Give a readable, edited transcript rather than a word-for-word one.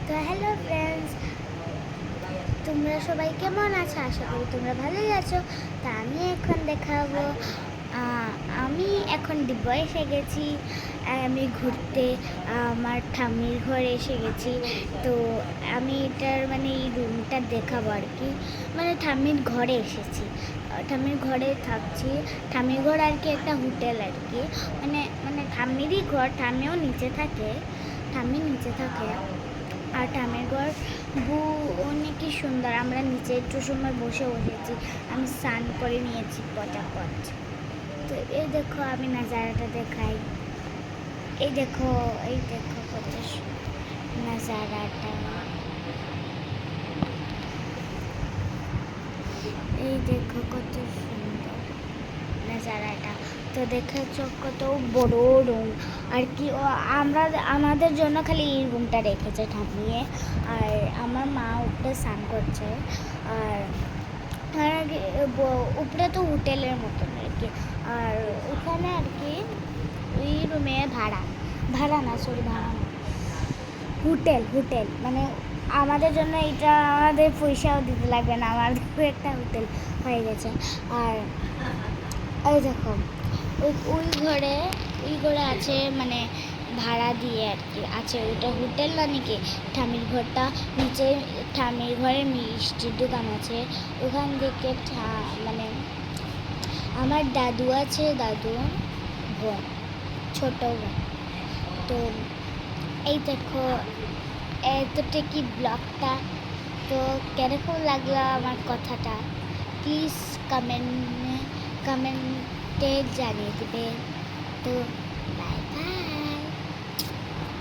তো hello friends, তোমরা সবাই কেমন আছো? আশা করি তোমরা ভালোই আছো। তা আমি এখন দেখাবো, আমি এখন দিব্য এসে গেছি। আমি ঘুরতে আমার ঠাম্মির ঘরে এসে গেছি। তো আমি এটার এই রুমটা দেখাবো আর কি। ঠাম্মির ঘরে এসেছি, ঠাম্মির ঘরে থাকছি। ঠাম্মির ঘর আর কি একটা হোটেল আর কি, ঠাম্মিরই ঘর। ঠাম্মিও নিচে থাকে, ঠাম্মি নিচে থাকে। আর ঠাম্মির ঘর অনেকই সুন্দর। আমরা নিচে একটু সময় বসেছি, আমি স্নান করে নিয়েছি পটাপট। তো এই দেখো, আমি নাজারাটা দেখাই। এই দেখো কত নাজারাটা, এই দেখো কত সুন্দর নাজারাটা। তো দেখেছ কত বড় রুম আর কি। আমাদের জন্য খালি এই রুমটা রেখেছে ঠাম্মিয়ে। আর আমার মা উপরে স্নান করছে। আর উপরে তো হোটেলের মতন আর কি। আর ওখানে আর কি ওই রুমে ভাড়া না, হোটেল আমাদের জন্য এটা, আমাদের পয়সাও দিতে লাগবে না, আমাদের একটা হোটেল হয়ে গেছে। আর এই দেখো ওই ঘরে আছে, ভাড়া দিয়ে আর কি আছে। ওটা হোটেল না নাকি ঠামির ঘরটা। নিচে ঠামির ঘরে মিষ্টির দোকান আছে। ওখান থেকে আমার দাদু আছে, দাদু বোন, ছোট বোন। তো এই দেখো এতটা কি ব্লগটা। তো কিরকম লাগলো আমার কথাটা প্লিজ কমেন্টে জানিয়ে দেবে। তো